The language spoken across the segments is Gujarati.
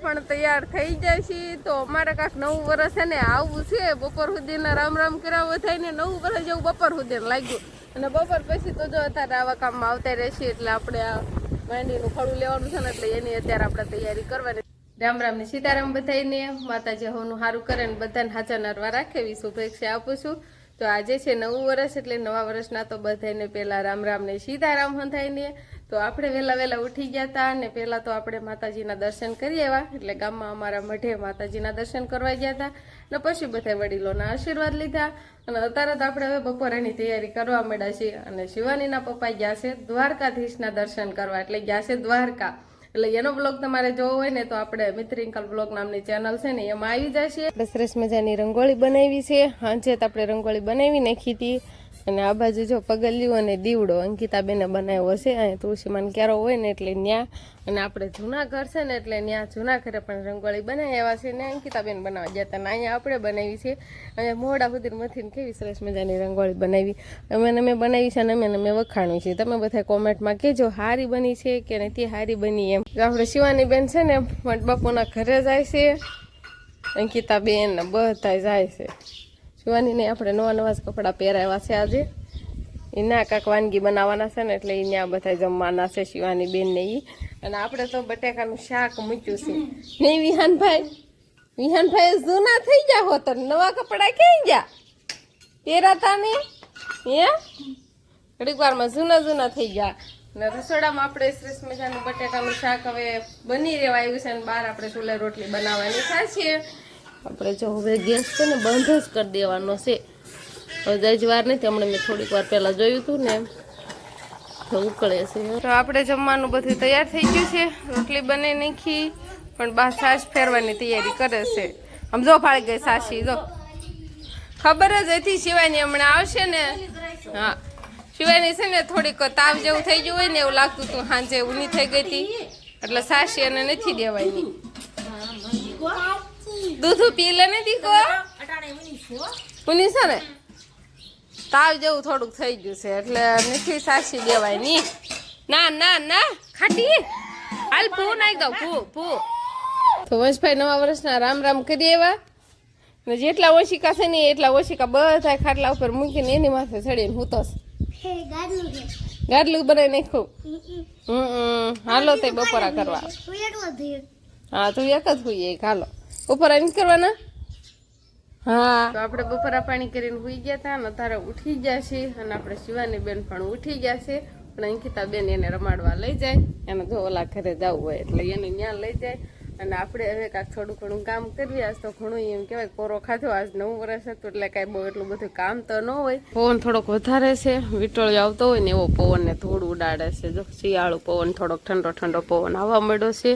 પણ તૈયાર થઈ જાય છે. તો અમારે કાંક નવું વર્ષ છે ને આવવું છે. બપોર સુધીના રામ રામ કરાવો થઈને નવું વર્ષ જેવું બપોર સુધી લાગ્યું. અને બપોર પછી તો જો અત્યારે આવા કામમાં આવતા રહેશે. એટલે આપણે આ માંડીનું ખડું લેવાનું છે ને એટલે એની અત્યારે આપણે તૈયારી કરવાની. રામ રામ ને સીતારામ બધાને. માતાજી હોનું સારું કરે ને બધાને હાજર નરવા રાખે એવી શુભેચ્છા આપું છું. તો આજે છે નવું વર્ષ એટલે નવા વર્ષના તો બધાને પહેલાં રામ રામ ને સીતારામ હંધાઈને. તો આપણે વહેલા ઉઠી ગયા હતા અને પહેલાં તો આપણે માતાજીના દર્શન કરી આવ્યા. એટલે ગામમાં અમારા મઢે માતાજીના દર્શન કરવા ગયા હતા અને પછી બધા વડીલોના આશીર્વાદ લીધા. અને અત્યારે તો આપણે હવે બપોરેની તૈયારી કરવા માંડ્યા છીએ. અને શિવાનીના પપ્પા ગયા છે દ્વારકાધીશના દર્શન કરવા, એટલે ગયા છે દ્વારકા. એટલે એનો બ્લોગ તમારે જોવો હોય ને તો આપણે મિત્રિંકલ બ્લોગ નામની ચેનલ છે ને એમાં આવી જશે. આપણે સરસ મજાની રંગોળી બનાવી છે. હાંજે તો આપણે રંગોળી બનાવી નાખી હતી. અને આ બાજુ જો પગલિયું અને દીવડો અંકિતાબેને બનાવ્યો છે. અહીંયા તુલસીમાન ક્યારો હોય ને એટલે ન્યા. અને આપણે જૂના ઘર છે ને એટલે ન્યા જૂના ઘરે પણ રંગોળી બનાવ્યા છે ને અંકિતાબેન બનાવવા ગયા હતા. ને અહીંયા આપણે બનાવી છે. અહીંયા મોડા સુધી મથીને કેવી સરસ મજાની રંગોળી બનાવી. અમે બનાવી છે અને અમે વખાણવી છે. તમે બધા કોમેન્ટમાં કહેજો હારી બની છે કે નથી હારી બની એમ. આપણે શિવાની બેન છે ને બાપુના ઘરે જાય છે. અંકિતાબેન બધા જાય છે. શિવાનીને આપણે નવા જ કપડાં પહેરાવ્યા છે આજે. એના કાંક વાનગી બનાવવાના છે ને એટલે એ ત્યાં બધા જમવાના છે શિવાની બેન ને એ. અને આપણે તો બટેકાનું શાક મૂક્યું છે નહીં વિહાનભાઈ જૂના થઈ ગયા હોત નવા કપડાં ક્યાં ગયા પહેરાતા ને હે ઘડીક વારમાં જૂના થઈ ગયા. અને રસોડામાં આપણે સરસ મજાનું બટેકાનું શાક હવે બની રહેવા આવ્યું છે. અને બહાર આપણે ચૂલે રોટલી બનાવવાની થાય છે. આપણે જો હવે ગેસ છે ને બંધ જ કરી દેવાનો છે. હવે જ વાર નથી, હમણાં મેં થોડીક વાર પહેલાં જોયું હતું ને તો ઉકળે છે. તો આપણે જમવાનું બધું તૈયાર થઈ ગયું છે. રોટલી બનાવી નાખી પણ બા છાશ ફેરવાની તૈયારી કરે છે. આમ જો ફાળી ગઈ સાસી જો ખબર જ હતી શિવાની હમણાં આવશે ને. હા શિવાની છે ને થોડીક તાવ જેવું થઈ ગયું હોય ને એવું લાગતું હતું. સાંજે ઊની થઈ ગઈ હતી એટલે સાસી એને નથી દેવાની. દૂધ પી લે ને દીકો ઊની છે ને તાવ જેવું થોડુંક થઈ ગયું છે એટલે નથી સાસી દેવાય ની. ના ખાટી હાલ પૂ નાખી દઉં પૂ. તો વંશભાઈ નવા વર્ષના રામ રામ કરી આવ્યા. ને જેટલા ઓશિકા છે ને એટલા ઓશિકા બધા ખાટલા ઉપર મૂકીને એની માથે ચડીને હું ગાડલું બનાવી નાખ્યું. હાલો તે બપોરા કરવા. હા તું એક જ હુઈ હાલો બપોરા નહીં કરવાના. હા તો આપણે બપોરા પાણી કરીને હુઈ ગયા હતા અને તારે ઉઠી ગયા છે. અને આપણે શિવાની બેન પણ ઉઠી ગયા છે. પણ અંકિતા બેન એને રમાડવા લઈ જાય. એને જો ઓલા ઘરે જવું હોય એટલે એને ત્યાં લઈ જાય. અને આપણે હવે કાંઈક થોડું ઘણું કામ કરીએ. આજ તો ઘણું એમ કહેવાય કોરો ખાધો. આજ નવું વર્ષ હતું એટલે કાંઈ બહુ એટલું બધું કામ તો ન હોય. પવન થોડોક વધારે છે. વિટોળિયો આવતો હોય ને એવો પવન ને થોડું ઉડાડે છે. જો શિયાળું પવન થોડોક ઠંડો પવન આવવા માંડ્યો છે.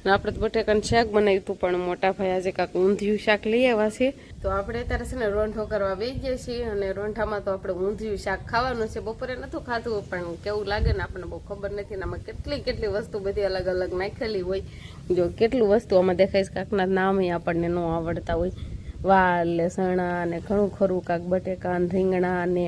અને આપણે તો બટેકાનું શાક બનાવ્યું હતું પણ મોટા ભાઈ આજે કાંક ઊંધિયું શાક લઈ આવ્યા છે. તો આપણે અત્યારે છે ને રોંઢો કરવા બેસી ગયા છીએ. અને રોંઢામાં તો આપણે ઊંધિયું શાક ખાવાનું છે. બપોરે નહોતું ખાધું પણ કેવું લાગે ને આપણને બહુ ખબર નથી. આમાં કેટલી વસ્તુ બધી અલગ અલગ નાખેલી હોય. જો કેટલું વસ્તુ આમાં દેખાય કાંકના નામ આપણને ન આવડતા હોય. વાલ લસણા ને ઘણું ખરું કાંક બટેકા રીંગણા ને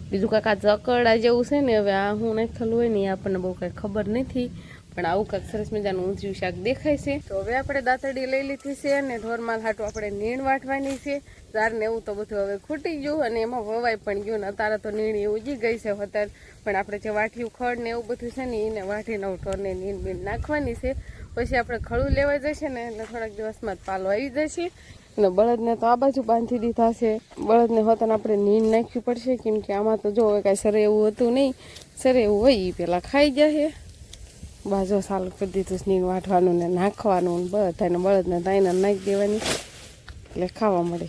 બીજું કાંક આ ચકડા જેવું છે ને. હવે આ હું નાખેલું હોય ને એ આપણને બહુ કાંઈ ખબર નથી. પણ આવું કાંક સરસ મજાનું ઊંધિયું શાક દેખાય છે. તો હવે આપણે દાંતરડી લઈ લીધી છે અને ઢોરમાં હાટું આપણે નીણ વાટવાની છે. ઝાર ને એવું તો બધું હવે ખૂટી ગયું અને એમાં વવાઈ પણ ગયું ને અત્યારે તો નીણી ઉજી ગઈ છે હોતર. પણ આપણે જે વાટ્યું ખડ ને એવું બધું છે ને એને વાટીને ઢોરને નીણ બીણ નાખવાની છે. પછી આપણે ખડું લેવા જશે ને એટલે થોડાક દિવસમાં જ પાલો આવી જશે. અને બળદને તો આ બાજુ બાંધી દીધા છે. બળદને હોતને આપણે નીણ નાખવી પડશે કેમ કે આમાં તો જો હવે કાંઈ સરે એવું હતું નહીં. સરે એવું હોય એ પહેલાં ખાઈ જશે. બાજુ સાલું કરી દીધું નીણ વાટવાનું ને નાખવાનું બધાને બળદને તાઈને નાખી દેવાની એટલે ખાવા મળે.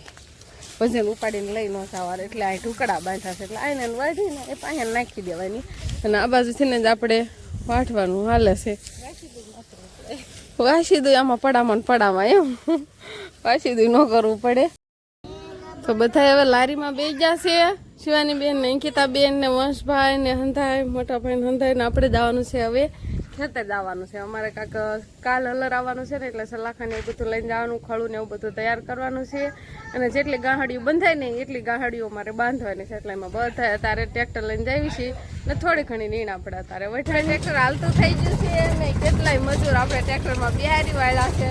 વજન ઉપાડીને લઈ ન ખાવા એટલે આ ઢુકડા બાંધા છે એટલે આઈને વાઢીને એ પાસે નાખી દેવાની. અને આ બાજુથી ને જ આપણે વાટવાનું હાલે છે. વાસી દઉં આમાં પડામાં એમ વાસી દઉં ન કરવું પડે. તો બધા હવે લારીમાં બેસી જશે. શિવાની બેન ને અંકિતા બેન ને વંશભાઈ ને હંધાઈ મોટા ભાઈ ને હંધાઈ ને આપણે જવાનું છે હવે ખેતર જવાનું છે. અમારે કાંક કાલ હલર આવવાનું છે ને એટલે સલાખા ને એવું બધું લઈને જવાનું. ખડું ને એવું બધું તૈયાર કરવાનું છે. અને જેટલી ગાહડીઓ બંધાય ને એટલી ગાહડીઓ મારે બાંધવાની છે. એટલે એમાં બધા અત્યારે ટ્રેક્ટર લઈને જાવી છીએ ને થોડી ઘણી નીણ આપણે અત્યારે વઠાઈ ટ્રેક્ટર હાલતું થઈ ગયું છે. ને કેટલાય મજૂર આપણે ટ્રેક્ટરમાં બિહારી વાળા છે.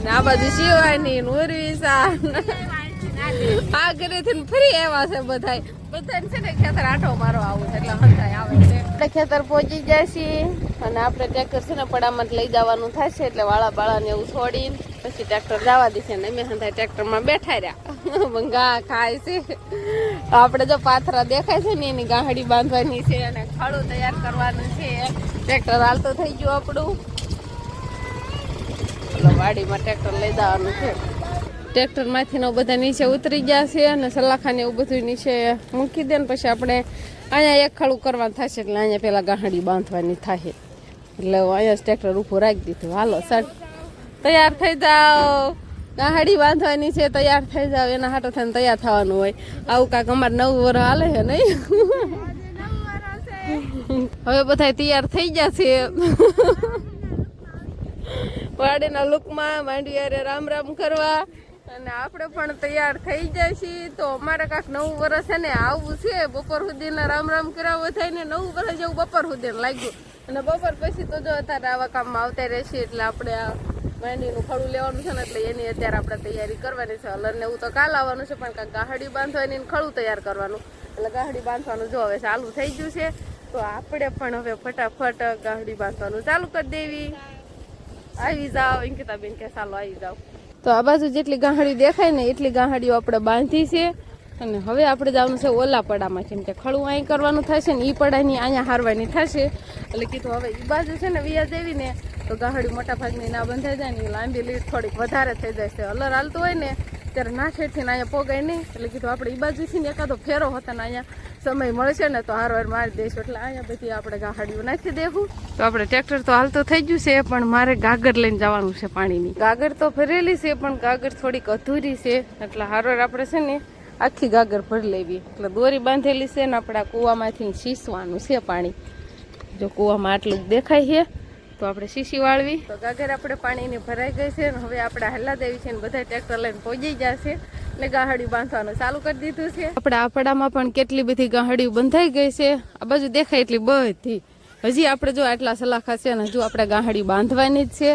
અને આ બાજુ શિવાની ઉર્વિશા આ ઘરેથી ફરી આવ્યા છે બધાય છે ને ખેતર આંટો મારવા આવું છે એટલે હંધાય આવે છે. આપણે ખેતર પહોંચી જાય છીએ અને આપણે ટ્રેક્ટર છે ને પડામાં લઈ જવાનું થશે એટલે વાળા બાળાને એવું છોડીને પછી ટ્રેક્ટર જવા દેશે ને અમે હંધાય ટ્રેક્ટરમાં બેઠા રહ્યા ઘા ખાય છે. આપણે જો પાથરા દેખાય છે ને એની ગાહડી બાંધવાની છે અને ખાડું તૈયાર કરવાનું છે. ટ્રેક્ટર હાલતો થઈ ગયું આપણું વાડીમાં ટ્રેક્ટર લઈ જવાનું છે. ટ્રેક્ટર માંથી નો બધા નીચે ઉતરી ગયા છે અને સલાખાને એવું બધું નીચે મૂકી દે ને પછી આપણે અહીંયા એક ખાડું કરવાનું થશે એટલે અહીંયા પેલા ગાહડી બાંધવાની થાય એટલે અહીંયા ટ્રેક્ટર ઊભું રાખી દીધું. હાલો સર તૈયાર થઈ જાઓ, ગાહડી બાંધવાની છે, તૈયાર થઈ જાવ. એના હાટો થઈને તૈયાર થવાનું હોય. આવું કાંક અમારે 9 વર્ષ હાલે છે નહીં. હવે બધા તૈયાર થઈ ગયા છે વાડીના લુકમાં માંડવી યારે રામ રામ કરવા અને આપણે પણ તૈયાર થઈ જાય છીએ. તો અમારે કાંક 9 વર્ષ છે ને આવું છે. બપોર સુધીના રામ રામ કરાવવો થાય ને 9 વર્ષ જેવું બપોર સુધી લાગ્યું અને બપોર પછી તો જો અત્યારે આવા કામમાં આવતા રહેશે એટલે આપણે આ માંડવીનું ખડું લેવાનું છે ને એટલે એની અત્યારે આપણે તૈયારી કરવાની છે. હલરને એવું તો કાલ આવવાનું છે પણ કાંઈક ગાહડી બાંધવાની ખડું તૈયાર કરવાનું એટલે ગાહડી બાંધવાનું જો હવે ચાલુ થઈ ગયું છે. તો આપણે પણ હવે ફટાફટ ગાહડી બાંધવાનું ચાલુ કરી દેવી. આવી જાઓ અંકિતાબેન કે ચાલો આવી જાઓ. તો આ બાજુ જેટલી ગાહડી દેખાય ને એટલી ગાહડીઓ આપણે બાંધી છે અને હવે આપણે જવાનું છે ઓલા પડામાં કેમ કે ખડું અહીં કરવાનું થશે ને એ પડાની અહીંયા હારવાની થશે એટલે કીધું હવે એ બાજુ છે ને વ્યાજ એવી ને તો ગાહડી મોટા ભાગની ના બંધાઈ જાય ને એ લાંબી લીટ થોડીક વધારે થઈ જાય છે. અલર હાલતું હોય ને ત્યારે નાખેથી ને અહીંયા પોગાય નહીં એટલે કીધું આપણે એ બાજુથી ને એકાદો ફેરો હતો ને અહીંયા સમય મળશે ને તો હારવાર મારી દઈશું એટલે અહીંયા બધી આપણે ગાહડીઓ નાખી દેવું. તો આપણે ટ્રેક્ટર તો હાલતો થઈ ગયું છે પણ મારે ગાગર લઈને જવાનું છે પાણીની. ગાગર તો ભરેલી છે પણ ગાગર થોડીક અધૂરી છે એટલે હારવાર આપણે છે ને આખી ગાગર ભરી લેવી. એટલે દોરી બાંધેલી છે ને આપણે આ કૂવામાંથી શીસવાનું છે પાણી. જો કૂવામાં આટલું દેખાય છે તો આપણે શીશી વાળવી. તો ગાગર આપણે પાણીની ભરાઈ ગઈ છે ને હવે આપણે હલ્લા દેવી છે ને બધા ટ્રેક્ટર લઈને પહોંચી જશે એટલે ગાહડી બાંધવાનું ચાલુ કરી દીધું છે. આપણે આ પડામાં પણ કેટલી બધી ગાહડીઓ બંધાઈ ગઈ છે. આ બાજુ દેખાય એટલી બધી હજી આપણે જો આટલા સલાખા છે ને હજુ આપણે ગાહડી બાંધવાની જ છે.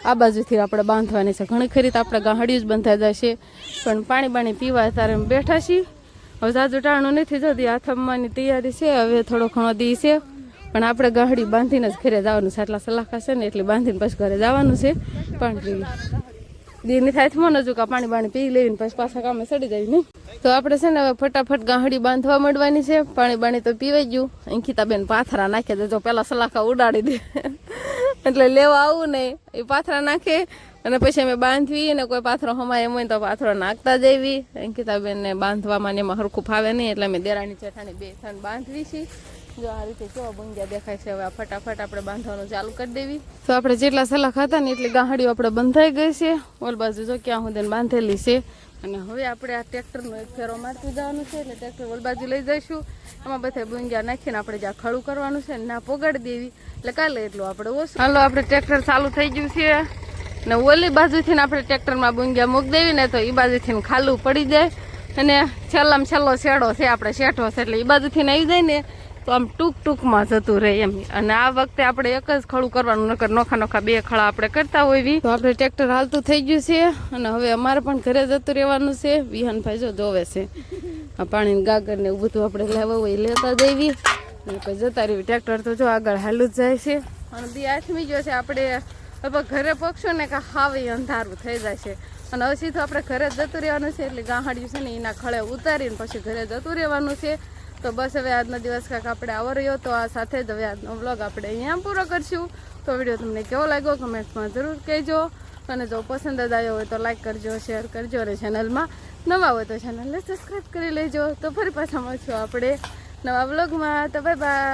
આ બાજુથી આપણે બાંધવાની છે. ઘણી ખરી તો આપણે ગાહડીઓ જ બંધાઈ જશે પણ પાણી પીવા ત્યારે બેઠા છીએ. હવે જાજુ ટાણું નથી જતી હાથમવાની તૈયારી છે. હવે થોડો ઘણો દી છે પણ આપણે ગાહડી બાંધીને જ ઘરે જવાનું છે. આટલા સલાખા છે ને એટલે બાંધીને પછી ઘરે જવાનું છે. પાણી દીની થાય મન હજુ કા પાણી પી લેવીને પછી પાછા કામે ચડી જાય નહીં. તો આપણે છે ને હવે ફટાફટ ગાહડી બાંધવા માંડવાની છે. પાણી તો પીવાઈ ગયું. અંકિતાબેન પાથરા નાખી દેજો પેલા સલાખા ઉડાડી દે એટલે લેવા આવું નહીં. એ પાથરા નાખે અને પછી અમે બાંધવી અને કોઈ પાથરો હમાય એમ હોય તો પાથરો નાખતા જઈવી. અંકિતાબેનને બાંધવામાં એમાં હરખું ફાવે નહીં એટલે અમે દેરાણી જેઠાણી 2 થઈને બાંધવી છીએ. જો આ રીતે કેવા બંગ્યા દેખાય છે. હવે ફટાફટ આપણે બાંધવાનું ચાલુ કરી દેવી. તો આપણે જેટલા સલાખ હતા ને એટલી ગાહડીઓ આપણે બંધાઈ ગઈ છે. ઓલ બાજુ જો ક્યાં સુધી બાંધેલી છે અને હવે આપણે આ ટ્રેક્ટરનો એક ફેરો મારતું જવાનું છે એટલે ટ્રેક્ટર ઓલ બાજુ લઈ જઈશું. એમાં બધા બંગ્યા નાખીને આપણે જ્યાં ખડું કરવાનું છે ને ના પોગાડી દેવી એટલે કાલે એટલું આપણે ઓછું. હાલો આપણે ટ્રેક્ટર ચાલુ થઈ ગયું છે ને ઓલી બાજુથી આપણે ટ્રેક્ટરમાં બંગ્યા મૂકી દેવી ને તો એ બાજુથી ખાલું પડી જાય અને છેલ્લામાં છેલ્લો શેડો છે આપણે શેઠો છે એટલે એ બાજુથી આવી જાય ને તો આમ ટૂંકમાં જતું રહે એમ. અને આ વખતે આપણે એક જ ખડું કરવાનું નકર નોખા 2 ખડા આપણે કરતા હોઈએ. તો આપણે ટ્રેક્ટર હાલતું થઈ ગયું છે અને હવે અમારે પણ ઘરે જતું રહેવાનું છે. વિહાનભાઈ જો જોવે છે આ પાણીની ગાગર ને એવું બધું આપણે લેવા હોય લેતા દેવી અને પછી જતા રહેવી. ટ્રેક્ટર તો જો આગળ હાલું જ જાય છે અને દી આથમી ગયો છે. આપણે હવે ઘરે પગશું ને કે હાવી અંધારું થઈ જાય છે અને હવે સીધું આપણે ઘરે જતું રહેવાનું છે એટલે ગાહડિયું છે ને એના ખળે ઉતારીને પછી ઘરે જતું રહેવાનું છે. તો બસ હવે આજનો દિવસ કાંક આપણે આવો રહ્યો. તો આ સાથે જ હવે આજનો વ્લોગ આપણે અહીંયા પૂરો કરશું. તો વિડીયો તમને કેવો લાગ્યો કમેન્ટ્સમાં જરૂર કહેજો અને જો પસંદ જ આવ્યો હોય તો લાઈક કરજો, શેર કરજો અને ચેનલમાં નવા હોય તો ચેનલને સબસ્ક્રાઈબ કરી લેજો. તો ફરી પાછા મળશું આપણે નવા વ્લોગમાં. તો બાય બાય.